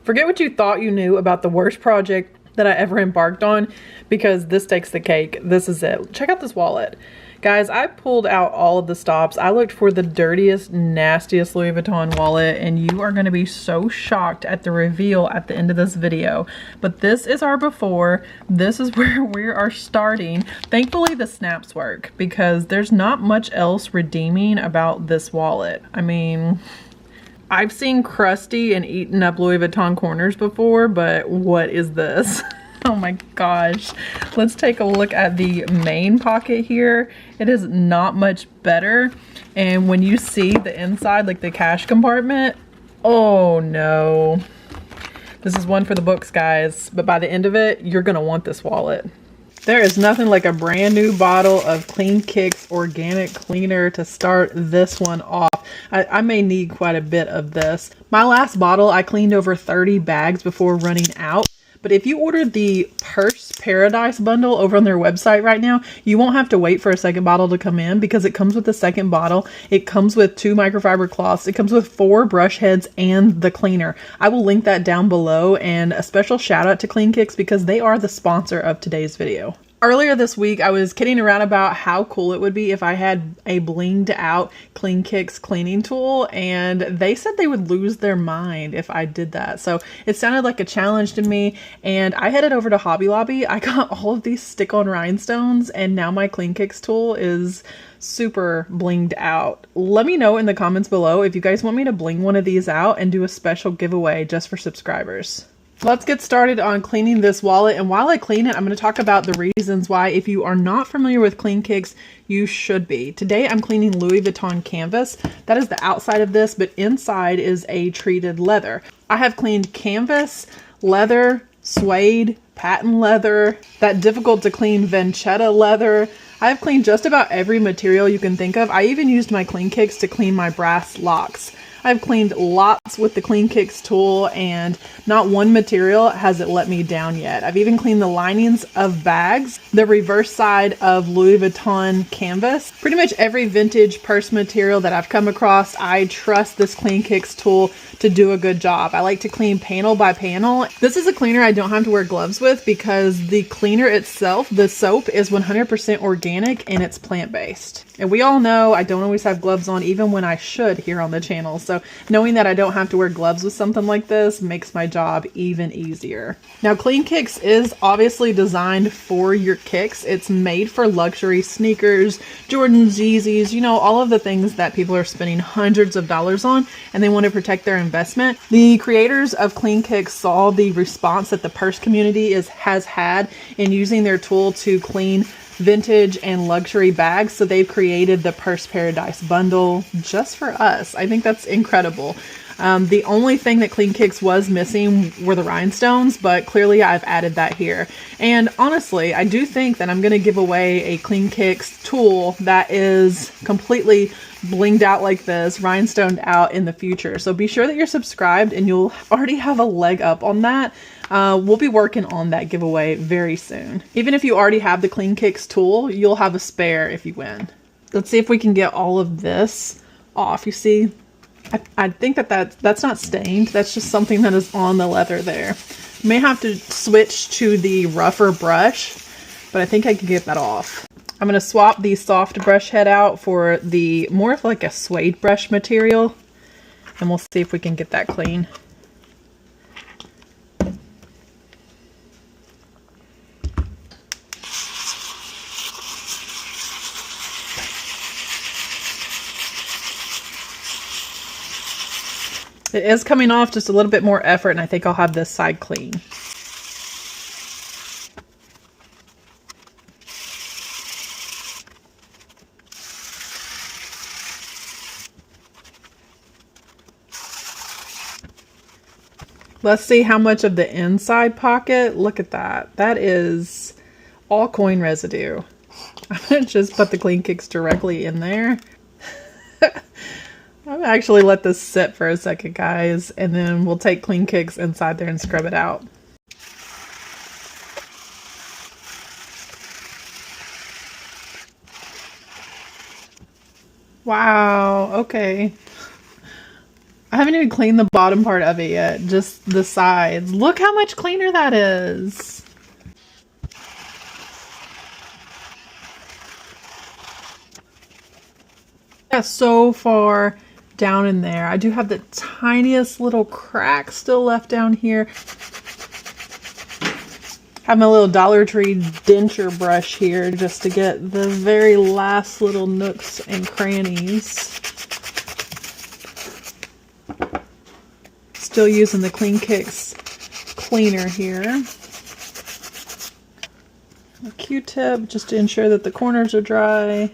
Forget what you thought you knew about the worst project that I ever embarked on, because this takes the cake. This is it. Check out this wallet. Guys, I pulled out all of the stops. I looked for the dirtiest, nastiest Louis Vuitton wallet, and you are going to be so shocked at the reveal at the end of this video. But this is our before. This is where we are starting. Thankfully, the snaps work, because there's not much else redeeming about this wallet. I mean, I've seen crusty and eaten up Louis Vuitton corners before, but what is this? Oh my gosh. Let's take a look at the main pocket here. It is not much better. And when you see the inside, like the cash compartment, oh no. This is one for the books, guys. But by the end of it, you're gonna want this wallet. There is nothing like a brand new bottle of Klean Kickz organic cleaner to start this one off. I may need quite a bit of this. My last bottle, I cleaned over 30 bags before running out. But if you order the Purse Paradise bundle over on their website right now, you won't have to wait for a second bottle to come in, because it comes with the second bottle. It comes with 2 microfiber cloths. It comes with 4 brush heads and the cleaner. I will link that down below, and a special shout out to Klean Kickz because they are the sponsor of today's video. Earlier this week, I was kidding around about how cool it would be if I had a blinged out Klean Kickz cleaning tool, and they said they would lose their mind if I did that. So it sounded like a challenge to me, and I headed over to Hobby Lobby. I got all of these stick-on rhinestones, and now my Klean Kickz tool is super blinged out. Let me know in the comments below if you guys want me to bling one of these out and do a special giveaway just for subscribers. Let's get started on cleaning this wallet, and while I clean it, I'm going to talk about the reasons why, if you are not familiar with Klean Kickz, you should be. Today I'm cleaning Louis Vuitton canvas. That is the outside of this, but inside is a treated leather. I have cleaned canvas, leather, suede, patent leather, that difficult to clean Venchetta leather. I've cleaned just about every material you can think of. I even used my Klean Kickz to clean my brass locks. I've cleaned lots with the Klean Kickz tool, and not one material has it let me down yet. I've even cleaned the linings of bags, the reverse side of Louis Vuitton canvas. Pretty much every vintage purse material that I've come across, I trust this Klean Kickz tool to do a good job. I like to clean panel by panel. This is a cleaner I don't have to wear gloves with, because the cleaner itself, the soap, is 100% organic and it's plant-based. And we all know I don't always have gloves on, even when I should here on the channel. So knowing that I don't have to wear gloves with something like this makes my job even easier. Now, Klean Kickz is obviously designed for your kicks. It's made for luxury sneakers, Jordans, Yeezys, you know, all of the things that people are spending hundreds of dollars on, and they want to protect their investment. The creators of Klean Kickz saw the response that the purse community has had in using their tool to clean vintage and luxury bags, so they've created the Purse Paradise bundle just for us. I think that's incredible. The only thing that Klean Kickz was missing were the rhinestones, but clearly I've added that here. And honestly, I do think that I'm going to give away a Klean Kickz tool that is completely blinged out like this, rhinestoned out, in the future. So be sure that you're subscribed and you'll already have a leg up on that. We'll be working on that giveaway very soon. Even if you already have the Klean Kickz tool, you'll have a spare if you win. Let's see if we can get all of this off. You see, I think that's not stained. That's just something that is on the leather there. You may have to switch to the rougher brush, but I think I can get that off. I'm going to swap the soft brush head out for the more of like a suede brush material, and we'll see if we can get that clean. It is coming off, just a little bit more effort, and I think I'll have this side clean. Let's see how much of the inside pocket. Look at that. That is all coin residue. I'm going to just put the Klean Kickz directly in there. I'm gonna actually let this sit for a second, guys, and then we'll take Klean Kickz inside there and scrub it out. Wow, okay. I haven't even cleaned the bottom part of it yet, just the sides. Look how much cleaner that is. Got so far down in there. I do have the tiniest little crack still left down here. Have my little Dollar Tree denture brush here just to get the very last little nooks and crannies. Still using the Klean Kickz cleaner here. A Q-tip just to ensure that the corners are dry.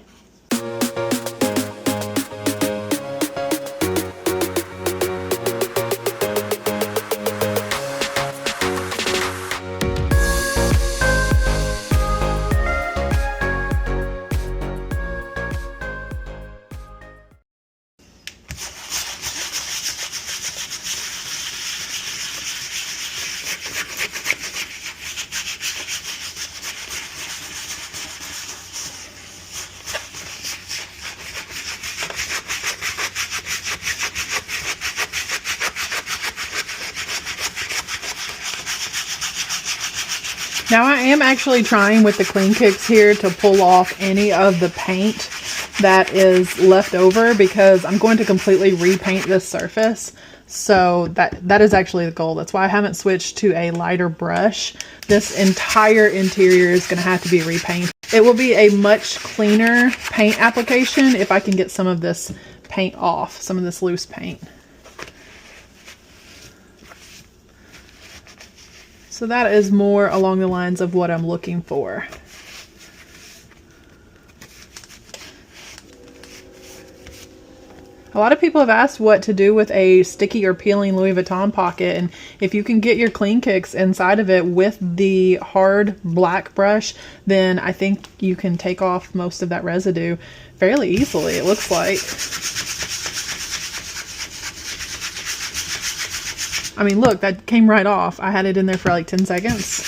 Now I am actually trying with the Klean Kickz here to pull off any of the paint that is left over because I'm going to completely repaint this surface. So that is actually the goal. That's why I haven't switched to a lighter brush. This entire interior is going to have to be repainted. It will be a much cleaner paint application if I can get some of this paint off, some of this loose paint. So that is more along the lines of what I'm looking for. A lot of people have asked what to do with a sticky or peeling Louis Vuitton pocket, and if you can get your Klean Kickz inside of it with the hard black brush, then I think you can take off most of that residue fairly easily, it looks like. I mean, look, that came right off. I had it in there for like 10 seconds.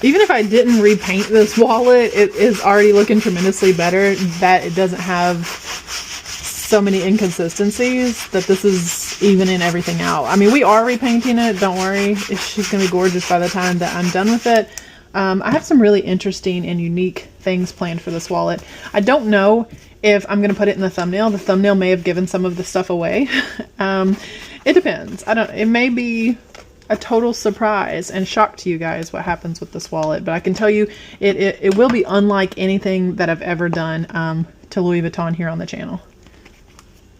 Even if I didn't repaint this wallet, it is already looking tremendously better that it doesn't have so many inconsistencies, that this is evening everything out. I mean, we are repainting it, don't worry. She's gonna be gorgeous by the time that I'm done with it. I have some really interesting and unique things planned for this wallet. I don't know if I'm gonna put it in the thumbnail. The thumbnail may have given some of the stuff away. It depends. It may be a total surprise and shock to you guys what happens with this wallet, but I can tell you it will be unlike anything that I've ever done to Louis Vuitton here on the channel.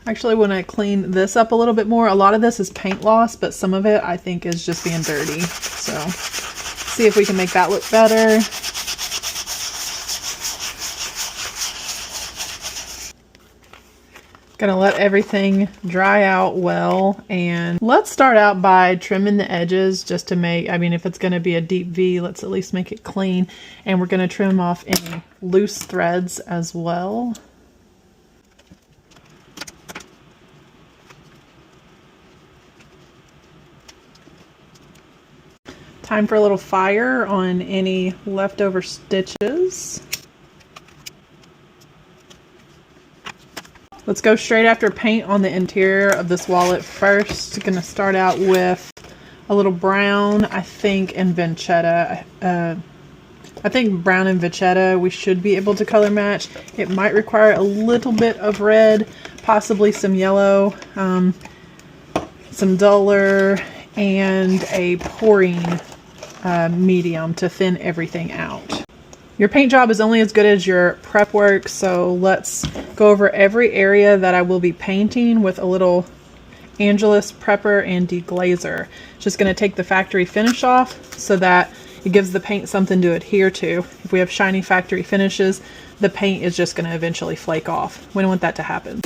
Actually, when I clean this up a little bit more, a lot of this is paint loss, but some of it I think is just being dirty. So see if we can make that look better. Gonna let everything dry out well, and let's start out by trimming the edges just to make, I mean, if it's gonna be a deep V, let's at least make it clean. And we're gonna trim off any loose threads as well. Time for a little fire on any leftover stitches. Let's go straight after paint on the interior of this wallet first. Gonna start out with a little brown, I think, and Vachetta. I think brown and Vachetta we should be able to color match. It might require a little bit of red, possibly some yellow, some duller, and a pouring medium to thin everything out. Your paint job is only as good as your prep work, so let's go over every area that I will be painting with a little Angelus Prepper and Deglazer. Just going to take the factory finish off so that it gives the paint something to adhere to. If we have shiny factory finishes, the paint is just going to eventually flake off. We don't want that to happen.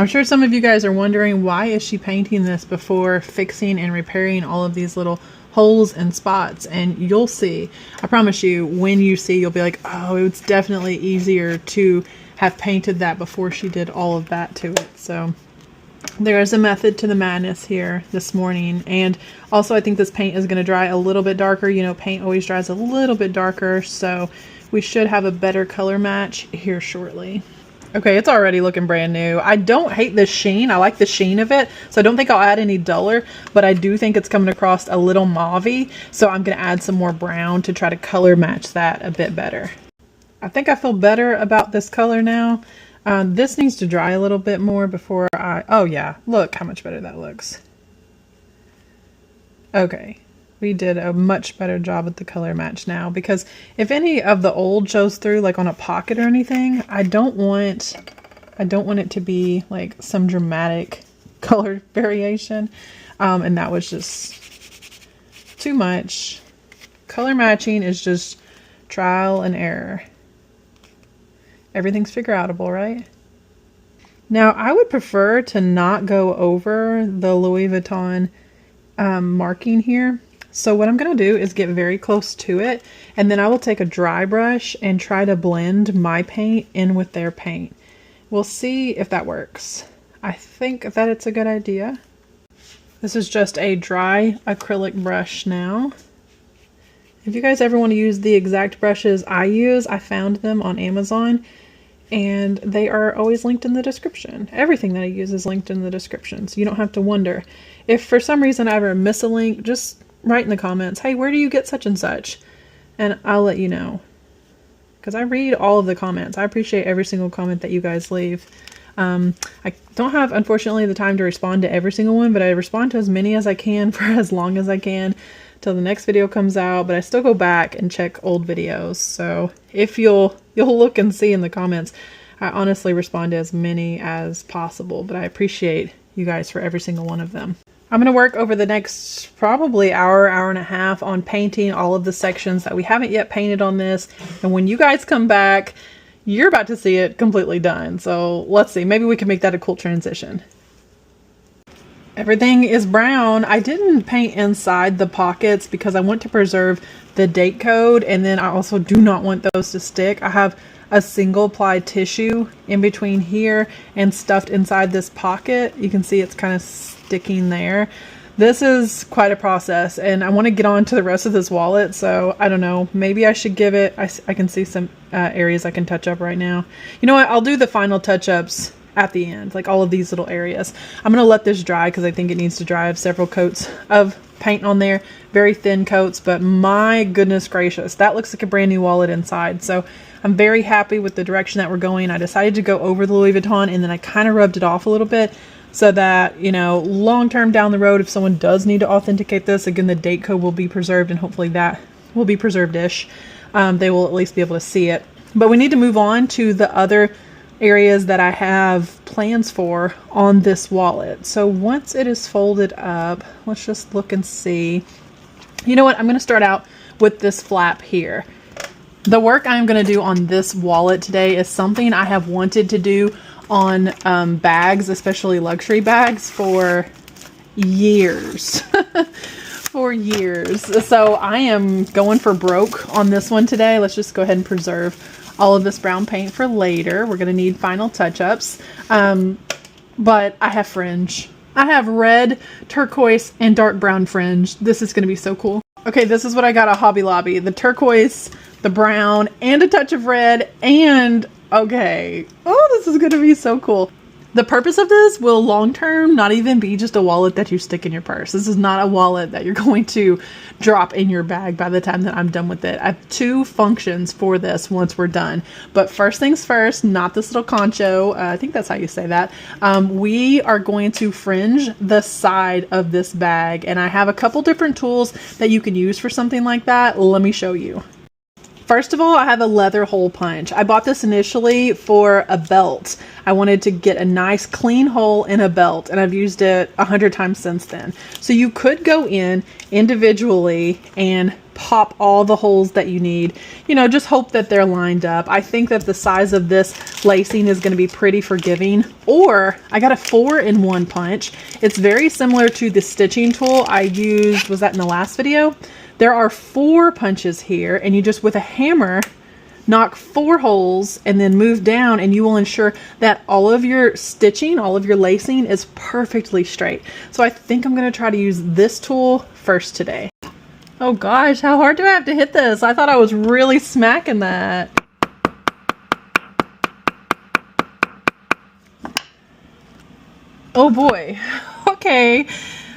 I'm sure some of you guys are wondering, why is she painting this before fixing and repairing all of these little holes and spots? And you'll see, I promise you, when you see, you'll be like, oh, it's definitely easier to have painted that before she did all of that to it. So there is a method to the madness here this morning. And also I think this paint is going to dry a little bit darker. You know, paint always dries a little bit darker, so we should have a better color match here shortly. Okay, it's already looking brand new. I don't hate the sheen. I like the sheen of it, so I don't think I'll add any duller, but I do think it's coming across a little mauve-y, so I'm going to add some more brown to try to color match that a bit better. I think I feel better about this color now. This needs to dry a little bit more before oh yeah, look how much better that looks. Okay, we did a much better job with the color match now, because if any of the old shows through, like on a pocket or anything, I don't want it to be like some dramatic color variation. And that was just too much. Color matching is just trial and error. Everything's figure-outable, right? Now, I would prefer to not go over the Louis Vuitton marking here. So what I'm going to do is get very close to it, and then I will take a dry brush and try to blend my paint in with their paint. We'll see if that works. I think that it's a good idea. This is just a dry acrylic brush now. If you guys ever want to use the exact brushes I use, I found them on Amazon, and they are always linked in the description. Everything that I use is linked in the description, so you don't have to wonder. If for some reason I ever miss a link, just write in the comments, hey, where do you get such and such? And I'll let you know, because I read all of the comments. I appreciate every single comment that you guys leave. I don't have, unfortunately, the time to respond to every single one, but I respond to as many as I can for as long as I can till the next video comes out. But I still go back and check old videos, so if you'll look and see in the comments, I honestly respond to as many as possible, but I appreciate you guys for every single one of them. I'm going to work over the next probably hour and a half on painting all of the sections that we haven't yet painted on this, and when you guys come back, you're about to see it completely done. So let's see, maybe we can make that a cool transition. Everything is brown. I didn't paint inside the pockets because I want to preserve the date code, and then I also do not want those to stick. I have a single ply tissue in between here and stuffed inside this pocket. You can see it's kind of sticking there. This is quite a process, and I want to get on to the rest of this wallet, so I don't know, maybe I should give it, I can see some areas I can touch up right now. You know what, I'll do the final touch-ups at the end, like all of these little areas. I'm going to let this dry because I think it needs to dry. I have several coats of paint on there, very thin coats, but my goodness gracious, that looks like a brand new wallet inside. So I'm very happy with the direction that we're going. I decided to go over the Louis Vuitton, and then I kind of rubbed it off a little bit so that, you know, long term down the road, if someone does need to authenticate this, again, the date code will be preserved, and hopefully that will be preserved-ish. They will at least be able to see it. But we need to move on to the other areas that I have plans for on this wallet. So once it is folded up, let's just look and see. You know what? I'm going to start out with this flap here. The work I'm going to do on this wallet today is something I have wanted to do on bags, especially luxury bags, for years. For years. So I am going for broke on this one today. Let's just go ahead and preserve all of this brown paint for later. We're going to need final touch-ups. But I have fringe. I have red, turquoise, and dark brown fringe. This is going to be so cool. Okay, this is what I got at Hobby Lobby. The turquoise, the brown, and a touch of red, and okay. Oh, this is going to be so cool. The purpose of this will long-term not even be just a wallet that you stick in your purse. This is not a wallet that you're going to drop in your bag by the time that I'm done with it. I have two functions for this once we're done. But first things first, not this little concho. I think that's how you say that. We are going to fringe the side of this bag. And I have a couple different tools that you can use for something like that. Let me show you. First of all, I have a leather hole punch. I bought this initially for a belt. I wanted to get a nice clean hole in a belt, and I've used it 100 times since then. So you could go in individually and pop all the holes that you need. You know, just hope that they're lined up. I think that the size of this lacing is going to be pretty forgiving. Or I got a 4-in-1 punch. It's very similar to the stitching tool I used, was that in the last video? There are 4 punches here, and you just, with a hammer, knock 4 holes and then move down, and you will ensure that all of your stitching, all of your lacing is perfectly straight. So I think I'm going to try to use this tool first today. Oh gosh, how hard do I have to hit this? I thought I was really smacking that. Oh boy. Okay.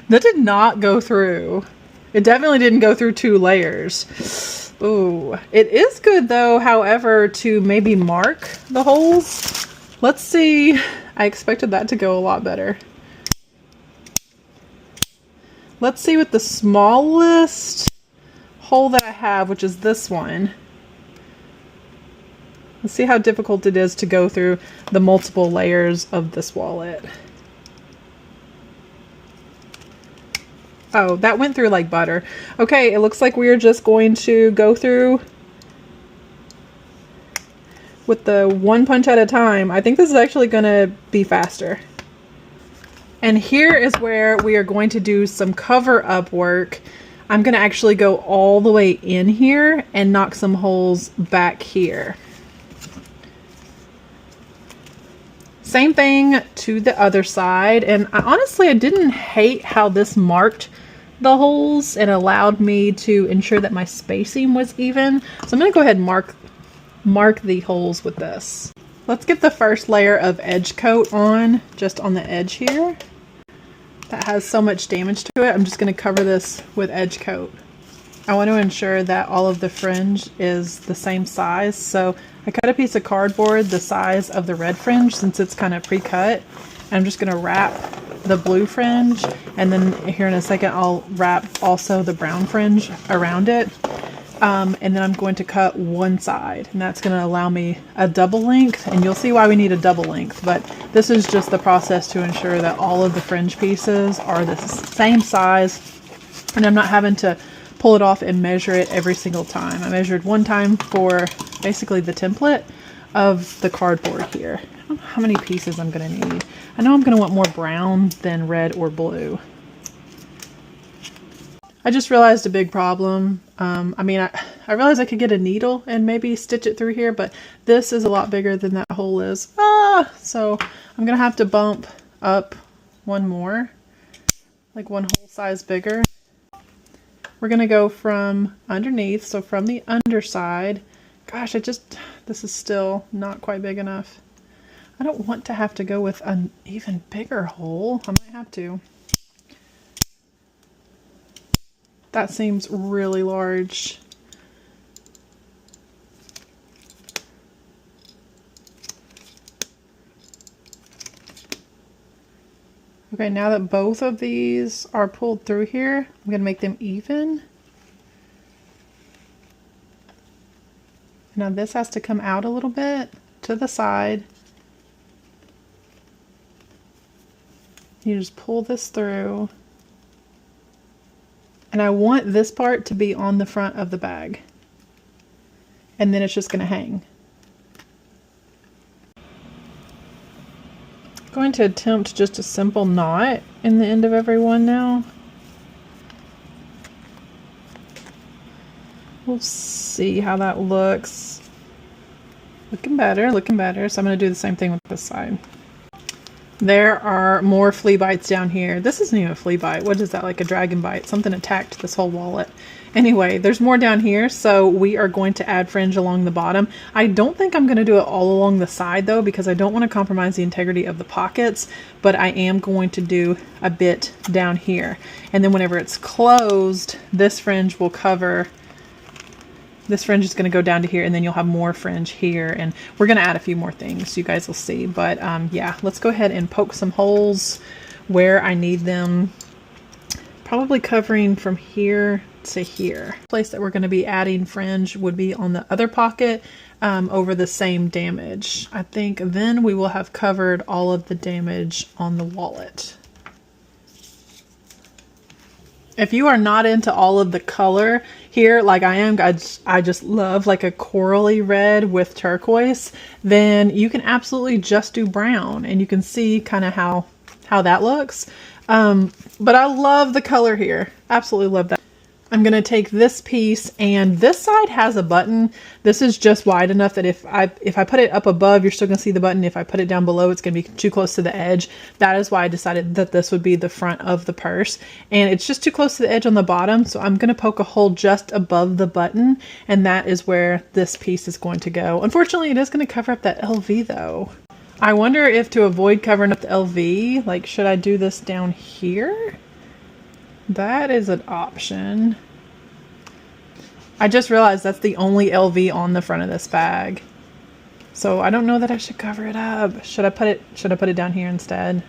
That did not go through. It definitely didn't go through 2 layers. Ooh. It is good though, however, to maybe mark the holes. Let's see. I expected that to go a lot better. Let's see with the smallest hole that I have, which is this one. Let's see how difficult it is to go through the multiple layers of this wallet. Oh, that went through like butter. Okay, it looks like we're just going to go through with the 1 punch at a time. I think this is actually going to be faster. And here is where we are going to do some cover up work. I'm going to actually go all the way in here and knock some holes back here. Same thing to the other side. And honestly, I didn't hate how this marked the holes and allowed me to ensure that my spacing was even. So I'm going to go ahead and mark the holes with this. Let's get the first layer of edge coat on, just on the edge here. That has so much damage to it. I'm just going to cover this with edge coat. I want to ensure that all of the fringe is the same size. So I cut a piece of cardboard the size of the red fringe since it's kind of pre-cut. I'm just going to wrap the blue fringe, and then here in a second I'll wrap also the brown fringe around it. And then I'm going to cut one side, and that's going to allow me a double length, and you'll see why we need a double length, but this is just the process to ensure that all of the fringe pieces are the same size, and I'm not having to pull it off and measure it every single time. I measured one time for basically the template of the cardboard here. I don't know how many pieces I'm going to need. I know I'm going to want more brown than red or blue. I just realized a big problem. I realized I could get a needle and maybe stitch it through here, but this is a lot bigger than that hole is. So I'm going to have to bump up one more, like one whole size bigger. We're going to go from underneath, so from the underside. Gosh, this is still not quite big enough. I don't want to have to go with an even bigger hole. I might have to. That seems really large. Okay, now that both of these are pulled through here, I'm going to make them even. Now this has to come out a little bit to the side. You just pull this through. And I want this part to be on the front of the bag. And then it's just going to hang. I'm going to attempt just a simple knot in the end of every one now. We'll see how that looks. Looking better, looking better. So I'm going to do the same thing with this side. There are more flea bites down here. This isn't even a flea bite. What is that, like a dragon bite? Something attacked this whole wallet. Anyway, there's more down here, so we are going to add fringe along the bottom. I don't think I'm going to do it all along the side though, because I don't want to compromise the integrity of the pockets, but I am going to do a bit down here. And then whenever it's closed, this fringe will cover. This fringe is going to go down to here, and then you'll have more fringe here, and we're going to add a few more things. You guys will see, but yeah, let's go ahead and poke some holes where I need them. Probably covering from here to here. The place that we're going to be adding fringe would be on the other pocket over the same damage. I think then we will have covered all of the damage on the wallet. If you are not into all of the color here, like I am, I just love like a corally red with turquoise, then you can absolutely just do brown, and you can see kind of how that looks. But I love the color here. Absolutely love that. I'm going to take this piece, and this side has a button. This is just wide enough that if I put it up above, you're still going to see the button. If I put it down below, it's going to be too close to the edge. That is why I decided that this would be the front of the purse. And it's just too close to the edge on the bottom. So I'm going to poke a hole just above the button. And that is where this piece is going to go. Unfortunately, it is going to cover up that LV though. I wonder if to avoid covering up the LV, like, should I do this down here? That is an option. I just realized that's the only LV on the front of this bag. So I don't know that I should cover it up. Should I put it down here instead?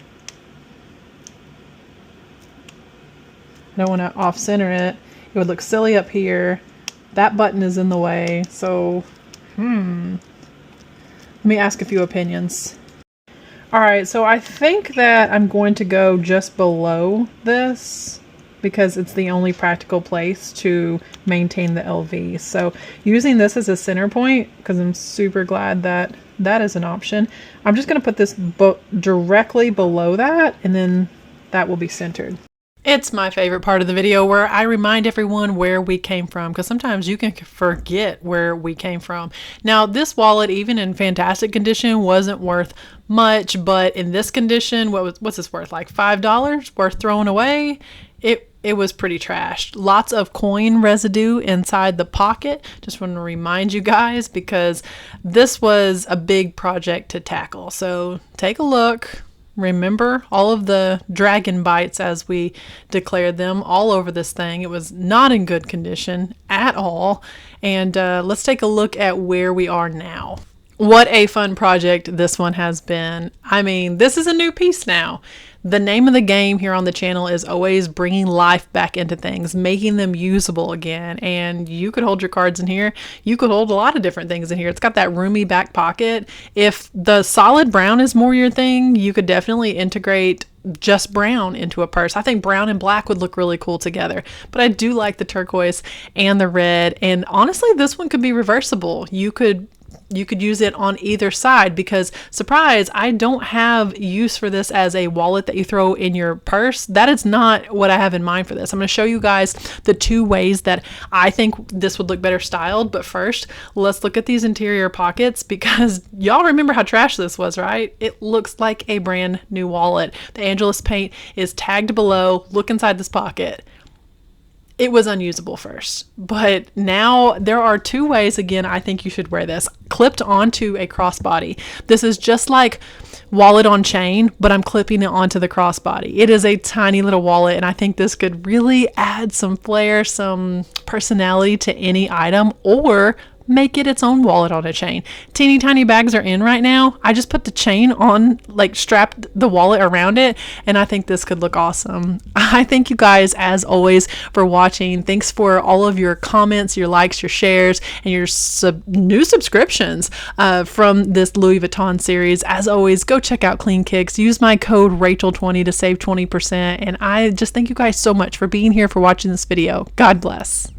I don't want to off center it. It would look silly up here. That button is in the way. So, let me ask a few opinions. All right, so I think that I'm going to go just below this because it's the only practical place to maintain the LV. So using this as a center point, because I'm super glad that that is an option, I'm just going to put this directly below that, and then that will be centered. It's my favorite part of the video where I remind everyone where we came from, because sometimes you can forget where we came from. Now, this wallet, even in fantastic condition, wasn't worth much, but in this condition, what's this worth? Like $5 worth throwing away? It was pretty trashed. Lots of coin residue inside the pocket. Just want to remind you guys, because this was a big project to tackle. So take a look. Remember all of the dragon bites, as we declared them, all over this thing. It was not in good condition at all. And let's take a look at where we are now. What a fun project this one has been. I mean, this is a new piece now. The name of the game here on the channel is always bringing life back into things, making them usable again. And you could hold your cards in here. You could hold a lot of different things in here. It's got that roomy back pocket. If the solid brown is more your thing, you could definitely integrate just brown into a purse. I think brown and black would look really cool together, but I do like the turquoise and the red. And honestly, this one could be reversible. You could use it on either side, because surprise, I don't have use for this as a wallet that you throw in your purse. That is not what I have in mind for this. I'm going to show you guys the two ways that I think this would look better styled. But first, let's look at these interior pockets, because y'all remember how trash this was, right? It looks like a brand new wallet. The Angelus paint is tagged below. Look inside this pocket. It was unusable first, but now there are two ways, again, I think you should wear this. Clipped onto a crossbody. This is just like wallet on chain, but I'm clipping it onto the crossbody. It is a tiny little wallet, and I think this could really add some flair, some personality to any item, or make it its own wallet on a chain. Teeny tiny bags are in right now. I just put the chain on, like strapped the wallet around it, and I think this could look awesome. I thank you guys, as always, for watching. Thanks for all of your comments, your likes, your shares, and your new subscriptions from this Louis Vuitton series. As always, go check out Klean Kickz. Use my code Rachel20 to save 20%. And I just thank you guys so much for being here, for watching this video. God bless.